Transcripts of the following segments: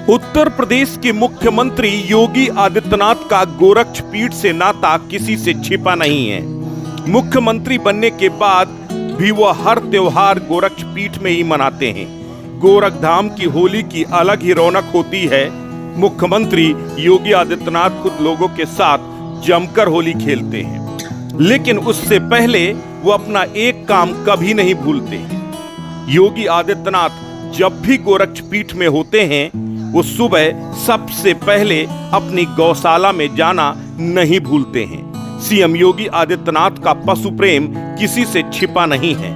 उत्तर प्रदेश के मुख्यमंत्री योगी आदित्यनाथ का गोरक्षपीठ से नाता किसी से छिपा नहीं है। मुख्यमंत्री बनने के बाद भी वह हर त्योहार गोरक्षपीठ में ही मनाते हैं। गोरखधाम की होली की अलग ही रौनक होती है। मुख्यमंत्री योगी आदित्यनाथ खुद लोगों के साथ जमकर होली खेलते हैं, लेकिन उससे पहले वो अपना एक काम कभी नहीं भूलते। योगी आदित्यनाथ जब भी गोरक्षपीठ में होते हैं, वो सुबह सबसे पहले अपनी गौशाला में जाना नहीं भूलते हैं। सीएम योगी आदित्यनाथ का पशु प्रेम किसी से छिपा नहीं है।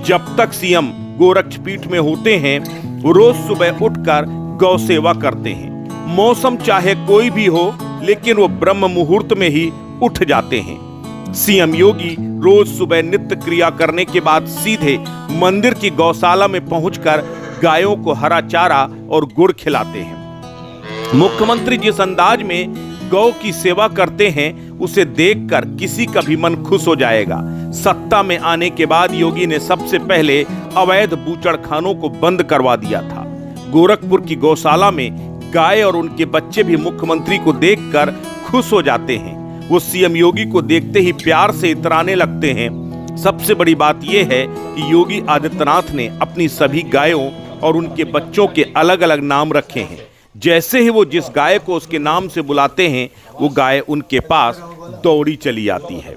जब तक सीएम गोरक्षपीठ में होते हैं, वो रोज सुबह उठकर गौ सेवा करते हैं। मौसम चाहे कोई भी हो, लेकिन वो ब्रह्म मुहूर्त में ही उठ जाते हैं। सीएम योगी रोज सुबह नित्य क्रिया करने के बाद सीधे मंदिर की गौशाला में पहुंचकर गायों को हरा चारा और गुड़ खिलाते हैं। मुख्यमंत्री जिस अंदाज में गौ की सेवा करते हैं, उसे देखकर किसी का भी मन खुश हो जाएगा। सत्ता में आने के बाद योगी ने सबसे पहले अवैध बूचड़खानों को बंद करवा दिया था। गोरखपुर की गौशाला में गाय और उनके बच्चे भी मुख्यमंत्री को देखकर खुश हो जाते हैं। वो सीएम योगी को देखते ही प्यार से इतराने लगते हैं। सबसे बड़ी बात यह है कि योगी आदित्यनाथ ने अपनी सभी गायों और उनके बच्चों के अलग अलग नाम रखे हैं। जैसे ही वो जिस गाय को उसके नाम से बुलाते हैं, वो गाय उनके पास दौड़ी चली आती है।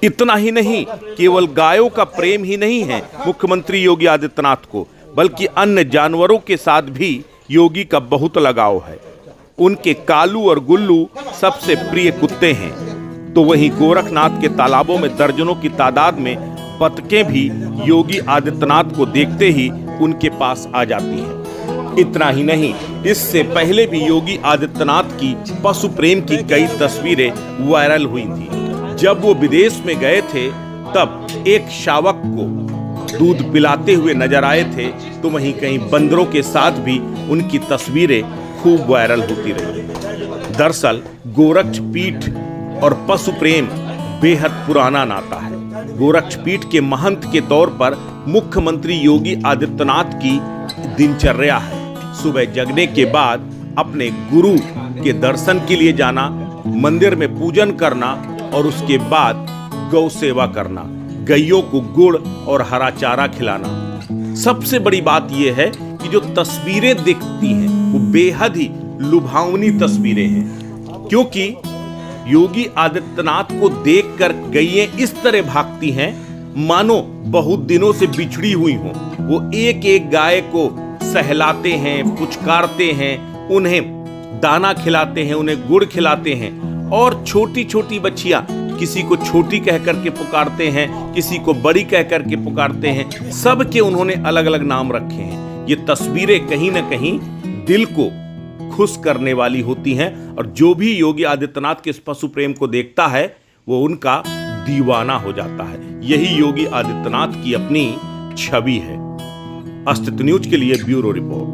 इतना ही नहीं, केवल गायों का प्रेम ही नहीं है मुख्यमंत्री योगी आदित्यनाथ को, बल्कि अन्य जानवरों के साथ भी योगी का बहुत लगाव है। उनके कालू और गुल्लू सबसे प्रिय कुत्ते हैं। तो वहीं गोरखनाथ के तालाबों में दर्जनों की तादाद में बतखें भी योगी आदित्यनाथ को देखते ही उनके पास आ जाती हैं। इतना ही नहीं, इससे पहले भी योगी आदित्यनाथ की पशु प्रेम की कई तस्वीरें वायरल हुई थी। जब वो विदेश में गए थे, तब एक शावक को दूध पिलाते हुए नजर आए थे, तो वहीं कहीं बंदरों के साथ भी उनकी तस्वीरें खूब वायरल होती रही। दरअसल गोरक्षपीठ और पशु प्रेम बेहद पुराना नाता है। गोरक्षपीठ के महंत के तौर पर मुख्यमंत्री योगी आदित्यनाथ की दिनचर्या है सुबह जगने के बाद अपने गुरु के दर्शन के लिए जाना, मंदिर में पूजन करना और उसके बाद गौ सेवा करना, गैयों को गुड़ और हरा चारा खिलाना। सबसे बड़ी बात यह है कि जो तस्वीरें दिखती हैं, वो बेहद ही लुभावनी तस्वीरें हैं, क्योंकि योगी आदित्यनाथ को देखकर गैयें इस तरह भागती हैं मानो बहुत दिनों से बिछड़ी हुई हों। वो एक एक गाय को सहलाते हैं, पुचकारते हैं, उन्हें दाना खिलाते हैं, उन्हें गुड़ खिलाते हैं। और छोटी छोटी बच्चियां किसी को छोटी कह करके पुकारते हैं, किसी को बड़ी कह करके पुकारते हैं। सबके उन्होंने अलग अलग नाम रखे हैं। ये तस्वीरें कहीं ना कहीं दिल को खुश करने वाली होती हैं, और जो भी योगी आदित्यनाथ के इस पशु प्रेम को देखता है, वो उनका दीवाना हो जाता है। यही योगी आदित्यनाथ की अपनी छवि है। अस्तित्व न्यूज के लिए ब्यूरो रिपोर्ट।